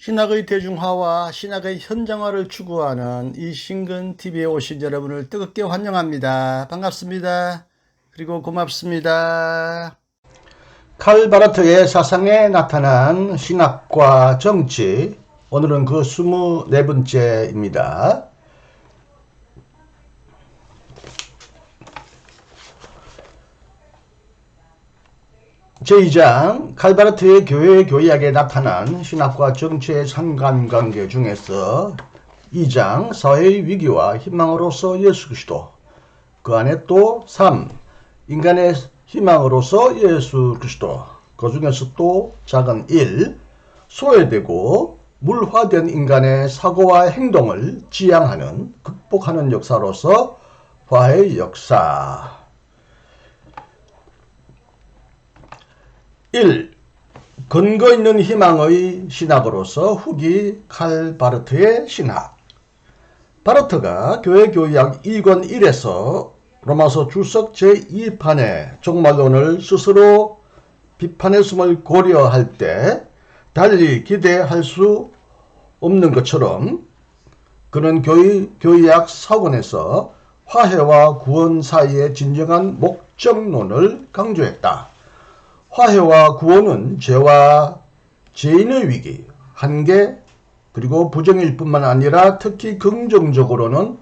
신학의 대중화와 신학의 현장화를 추구하는 이신근TV에 오신 여러분을 뜨겁게 환영합니다. 반갑습니다. 그리고 고맙습니다. 칼 바르트의 사상에 나타난 신학과 정치, 오늘은 그 24번째입니다. 제2장 칼 바르트의 교회 교리학에 나타난 신학과 정치의 상관관계 중에서 2장 사회의 위기와 희망으로서 예수 그리스도, 그 안에 또 3. 인간의 희망으로서 예수 그리스도, 그 중에서 또 작은 1. 소외되고 물화된 인간의 사고와 행동을 지향하는, 극복하는 역사로서 화해의 역사. 1. 근거 있는 희망의 신학으로서 후기 칼 바르트의 신학. 바르트가 교회 교리학 2권 1에서 로마서 주석 제2판의 종말론을 스스로 비판했음을 고려할 때 달리 기대할 수 없는 것처럼 그는 교리학 4권에서 화해와 구원 사이의 진정한 목적론을 강조했다. 화해와 구원은 죄와 죄인의 위기, 한계, 그리고 부정일 뿐만 아니라 특히 긍정적으로는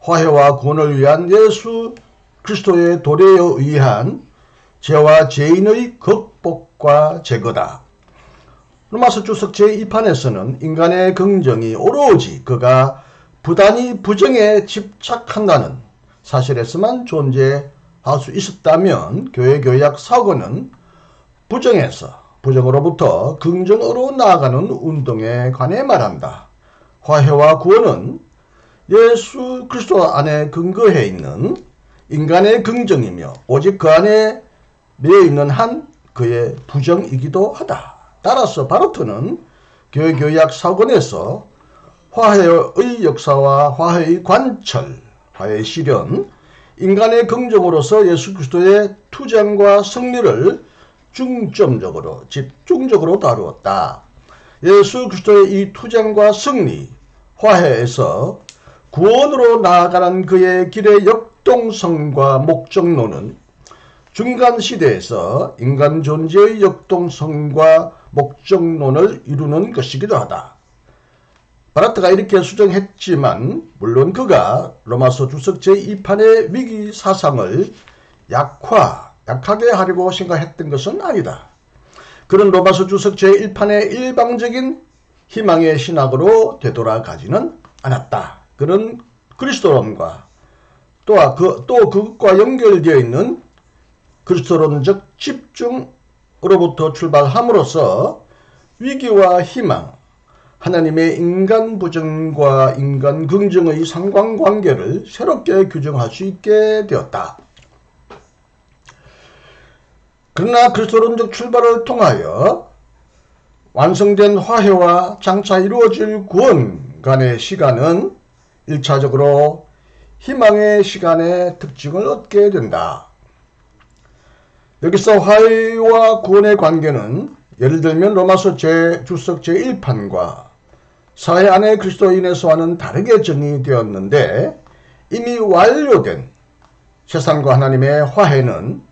화해와 구원을 위한 예수 그리스도의 도래에 의한 죄와 죄인의 극복과 제거다. 로마서 주석 제2판에서는 인간의 긍정이 오로지 그가 부단히 부정에 집착한다는 사실에서만 존재할 수 있었다면 교회 교리학 4권은 부정으로부터 긍정으로 나아가는 운동에 관해 말한다. 화해와 구원은 예수 그리스도 안에 근거해 있는 인간의 긍정이며 오직 그 안에 매여 있는 한 그의 부정이기도 하다. 따라서 바르트는 교회 교리학 4권에서 화해의 역사와 화해의 관철, 화해의 실현, 인간의 긍정으로서 예수 그리스도의 투쟁과 승리를 집중적으로 다루었다. 예수 그리스도의 이 투쟁과 승리, 화해에서 구원으로 나아가는 그의 길의 역동성과 목적론은 중간 시대에서 인간 존재의 역동성과 목적론을 이루는 것이기도 하다. 바르트가 이렇게 수정했지만 물론 그가 로마서 주석 제2판의 위기 사상을 약하게 하려고 생각했던 것은 아니다. 그는 로마서 주석 제1판의 일방적인 희망의 신학으로 되돌아가지는 않았다. 그는 그리스도론과 또 그것과 연결되어 있는 그리스도론적 집중으로부터 출발함으로써 위기와 희망, 하나님의 인간 부정과 인간 긍정의 상관관계를 새롭게 규정할 수 있게 되었다. 그러나 그리스도론적 출발을 통하여 완성된 화해와 장차 이루어질 구원 간의 시간은 1차적으로 희망의 시간의 특징을 얻게 된다. 여기서 화해와 구원의 관계는 예를 들면 로마서 주석 제1판과 사회 안의 그리스도인에서와는 다르게 정의되었는데 이미 완료된 세상과 하나님의 화해는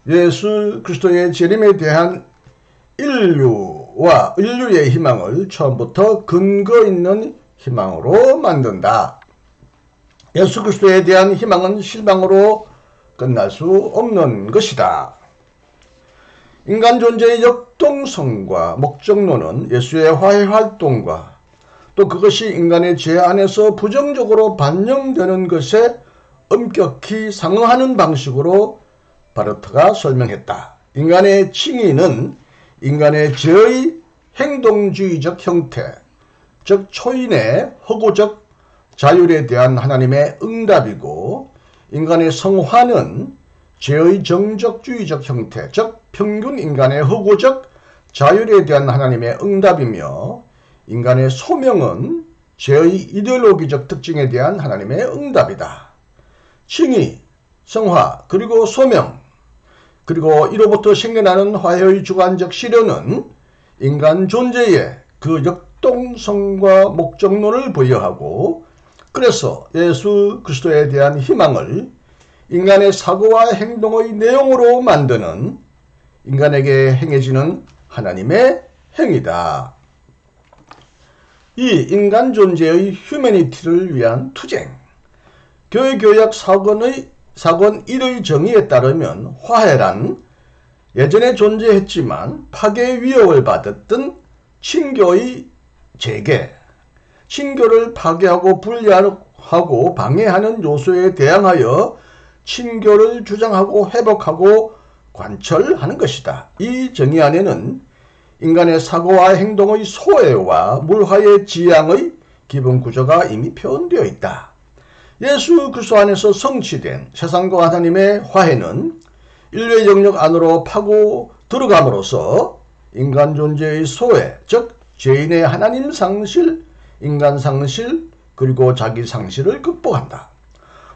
예수 그리스도의 재림에 대한 인류의 희망을 처음부터 근거 있는 희망으로 만든다. 예수 그리스도에 대한 희망은 실망으로 끝날 수 없는 것이다. 인간 존재의 역동성과 목적론은 예수의 화해 활동과 또 그것이 인간의 죄 안에서 부정적으로 반영되는 것에 엄격히 상응하는 방식으로 바르트가 설명했다. 인간의 칭의는 인간의 죄의 행동주의적 형태, 즉 초인의 허구적 자율에 대한 하나님의 응답이고 인간의 성화는 죄의 정적주의적 형태, 즉 평균 인간의 허구적 자율에 대한 하나님의 응답이며 인간의 소명은 죄의 이데올로기적 특징에 대한 하나님의 응답이다. 칭의, 성화, 그리고 소명, 그리고 이로부터 생겨나는 화해의 주관적 실현은 인간 존재의 그 활동성과 목적론을 부여하고, 그래서 예수 그리스도에 대한 희망을 인간의 사고와 행동의 내용으로 만드는 인간에게 행해지는 하나님의 행위다. 이 인간 존재의 휴머니티를 위한 투쟁. 교회교약 사건 1의 정의에 따르면 화해란 예전에 존재했지만 파괴 위협을 받았던 친교의 재개, 친교를 파괴하고 분리하고 방해하는 요소에 대항하여 친교를 주장하고 회복하고 관철하는 것이다. 이 정의 안에는 인간의 사고와 행동의 소외와 물화의 지향의 기본 구조가 이미 표현되어 있다. 예수 그리스도 안에서 성취된 세상과 하나님의 화해는 인류의 영역 안으로 파고 들어감으로써 인간 존재의 소외, 즉 죄인의 하나님 상실, 인간 상실, 그리고 자기 상실을 극복한다.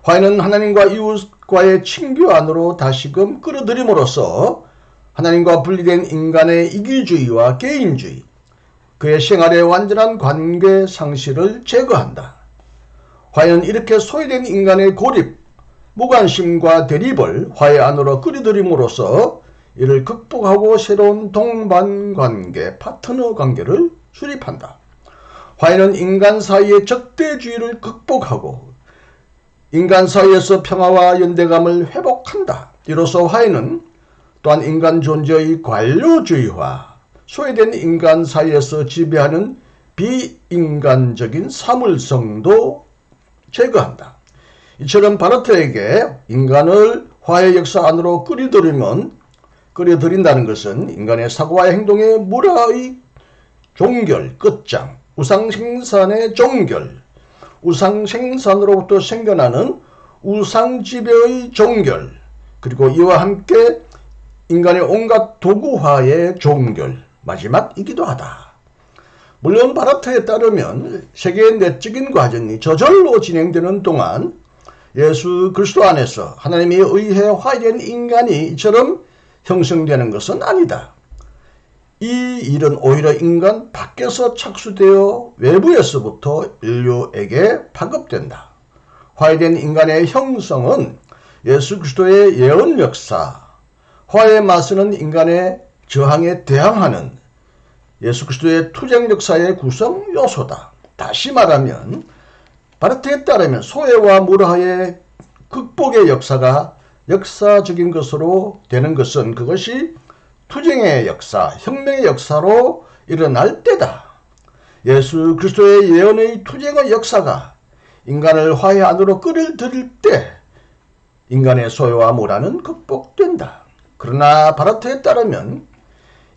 화해는 하나님과 이웃과의 친교 안으로 다시금 끌어들임으로써 하나님과 분리된 인간의 이기주의와 개인주의, 그의 생활의 완전한 관계 상실을 제거한다. 화해는 이렇게 소외된 인간의 고립, 무관심과 대립을 화해 안으로 끌어들임으로써 이를 극복하고 새로운 동반관계, 파트너 관계를 수립한다. 화해는 인간 사이의 적대주의를 극복하고 인간 사이에서 평화와 연대감을 회복한다. 이로써 화해는 또한 인간 존재의 관료주의와 소외된 인간 사이에서 지배하는 비인간적인 사물성도 제거한다. 이처럼 바르트에게 인간을 화해 역사 안으로 끌어들인다는 것은 인간의 사고와 행동의 물화의 종결, 끝장, 우상생산의 종결, 우상생산으로부터 생겨나는 우상지배의 종결, 그리고 이와 함께 인간의 온갖 도구화의 종결, 마지막이기도 하다. 물론 바르트에 따르면 세계의 내적인 과정이 저절로 진행되는 동안 예수 그리스도 안에서 하나님에 의해 화해된 인간이 이처럼 형성되는 것은 아니다. 이 일은 오히려 인간 밖에서 착수되어 외부에서부터 인류에게 파급된다. 화해된 인간의 형성은 예수 그리스도의 예언 역사, 화해에 맞서는 인간의 저항에 대항하는 예수 그리스도의 투쟁 역사의 구성 요소다. 다시 말하면 바르트에 따르면 소외와 물화의 극복의 역사가 역사적인 것으로 되는 것은 그것이 투쟁의 역사, 혁명의 역사로 일어날 때다. 예수 그리스도의 예언의 투쟁의 역사가 인간을 화해 안으로 끌어들일 때 인간의 소외와 물화는 극복된다. 그러나 바르트에 따르면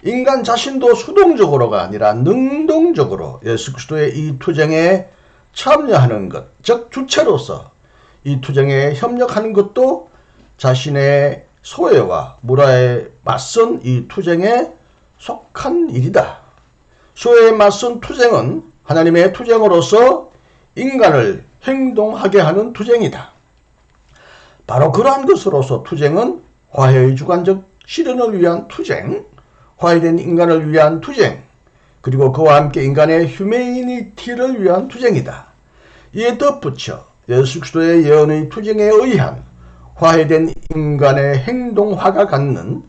인간 자신도 수동적으로가 아니라 능동적으로 예수 그리스도의 이 투쟁에 참여하는 것, 즉 주체로서 이 투쟁에 협력하는 것도 자신의 소외와 물화에 맞선 이 투쟁에 속한 일이다. 소외에 맞선 투쟁은 하나님의 투쟁으로서 인간을 행동하게 하는 투쟁이다. 바로 그러한 것으로서 투쟁은 화해의 주관적 실현을 위한 투쟁, 화해된 인간을 위한 투쟁, 그리고 그와 함께 인간의 휴메니티를 위한 투쟁이다. 이에 덧붙여 예수 그리스도의 예언의 투쟁에 의한 화해된 인간의 행동화가 갖는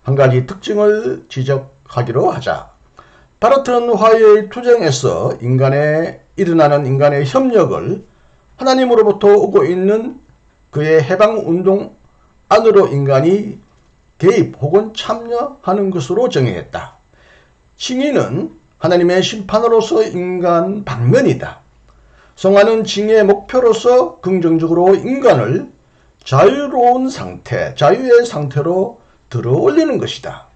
한 가지 특징을 지적하기로 하자. 바르트는 화해의 투쟁에서 일어나는 인간의 협력을 하나님으로부터 오고 있는 그의 해방운동 안으로 인간이 개입 혹은 참여하는 것으로 정의했다. 칭의는 하나님의 심판으로서 인간 방면이다. 성화는 칭의의 목표로서 긍정적으로 인간을 자유로운 상태, 자유의 상태로 들어 올리는 것이다.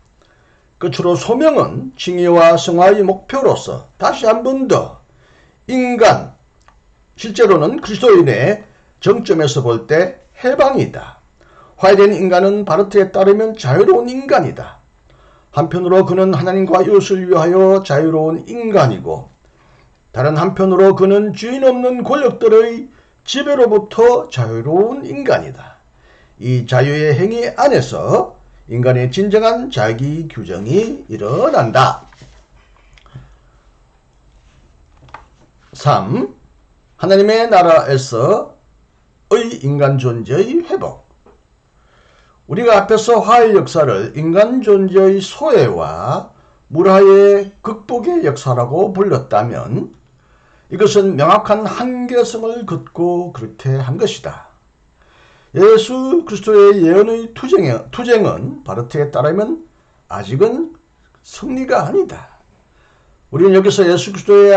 끝으로 소명은 칭의와 성화의 목표로서 다시 한 번 더 인간, 실제로는 그리스도인의 정점에서 볼 때 해방이다. 화해된 인간은 바르트에 따르면 자유로운 인간이다. 한편으로 그는 하나님과 이웃을 위하여 자유로운 인간이고, 다른 한편으로 그는 주인 없는 권력들의 지배로부터 자유로운 인간이다. 이 자유의 행위 안에서 인간의 진정한 자기 규정이 일어난다. 3. 하나님의 나라에서의 인간 존재의 회복. 우리가 앞에서 화해 역사를 인간 존재의 소외와 물화의 극복의 역사라고 불렀다면 이것은 명확한 한계성을 긋고 그렇게 한 것이다. 예수 그리스도의 예언의 투쟁은 바르트에 따르면 아직은 승리가 아니다. 우리는 여기서 예수 그리스도의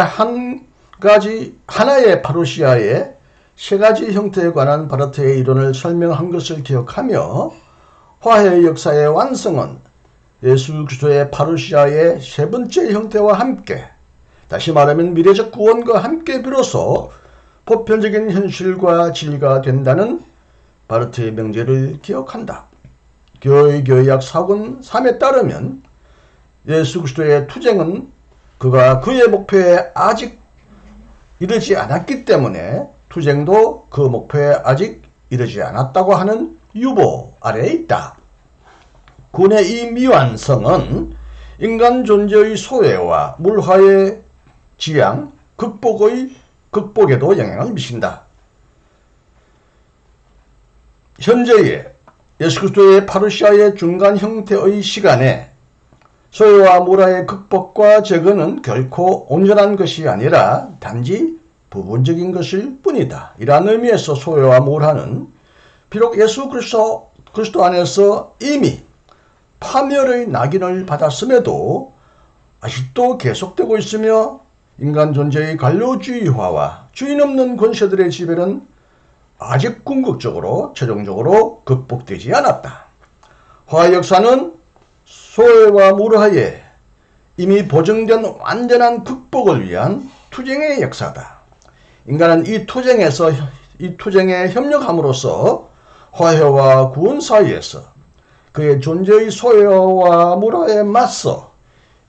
하나의 파루시아의 세 가지 형태에 관한 바르트의 이론을 설명한 것을 기억하며 화해의 역사의 완성은 예수 그리스도의 파루시아의 세 번째 형태와 함께, 다시 말하면 미래적 구원과 함께 비로소 보편적인 현실과 진리가 된다는 바르트의 명제를 기억한다. 교회학 사권 3에 따르면 예수 그리스도의 투쟁은 그가 그의 목표에 아직 이르지 않았기 때문에 투쟁도 그 목표에 아직 이르지 않았다고 하는 유보 아래에 있다. 구원의 이 미완성은 인간 존재의 소외와 물화의 지향, 극복에도 영향을 미친다. 현재의 예수 그리스도의 파루시아의 중간 형태의 시간에 소외와 물화의 극복과 제거는 결코 온전한 것이 아니라 단지 부분적인 것일 뿐이다. 이러한 의미에서 소외와 물화는 비록 예수 그리스도 안에서 이미 파멸의 낙인을 받았음에도 아직도 계속되고 있으며 인간 존재의 관료주의화와 주인 없는 권세들의 지배는 아직 궁극적으로 최종적으로 극복되지 않았다. 화해 역사는 소외와 물화에 이미 보증된 완전한 극복을 위한 투쟁의 역사다. 인간은 이 투쟁에 협력함으로써 화해와 구원 사이에서 그의 존재의 소외와 물화에 맞서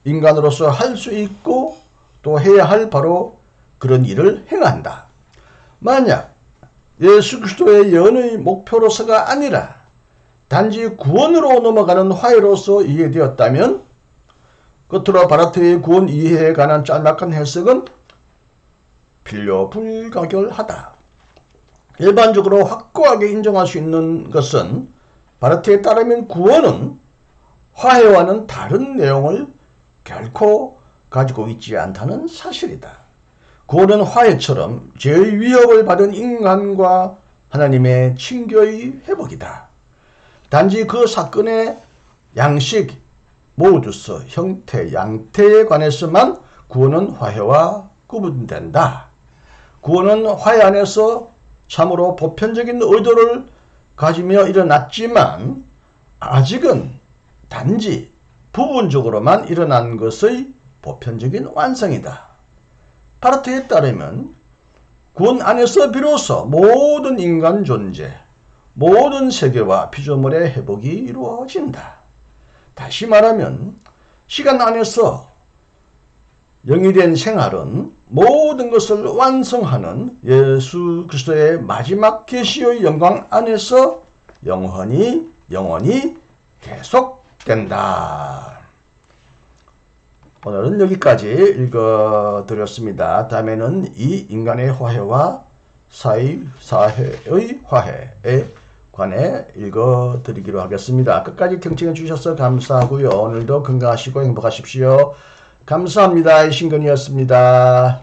인간으로서 할 수 있고 또 해야 할 바로 그런 일을 행한다. 만약 예수 그리스도의 예언의 목표로서가 아니라 단지 구원으로 넘어가는 화해로서 이해되었다면 겉으로 바르트의 구원 이해에 관한 짤막한 해석은 필요불가결하다. 일반적으로 확고하게 인정할 수 있는 것은 바르트에 따르면 구원은 화해와는 다른 내용을 결코 가지고 있지 않다는 사실이다. 구원은 화해처럼 죄의 위협을 받은 인간과 하나님의 친교의 회복이다. 단지 그 사건의 양식, 모두스, 형태, 양태에 관해서만 구원은 화해와 구분된다. 구원은 화해 안에서 참으로 보편적인 의도를 가지며 일어났지만 아직은 단지 부분적으로만 일어난 것의 보편적인 완성이다. 바르트에 따르면 구원 안에서 비로소 모든 인간 존재, 모든 세계와 피조물의 회복이 이루어진다. 다시 말하면 시간 안에서 영이 된 생활은 모든 것을 완성하는 예수 그리스도의 마지막 계시의 영광 안에서 영원히 계속된다. 오늘은 여기까지 읽어드렸습니다. 다음에는 이 인간의 화해와 사회의 화해에 관해 읽어드리기로 하겠습니다. 끝까지 경청해 주셔서 감사하고요. 오늘도 건강하시고 행복하십시오. 감사합니다. 신근이었습니다.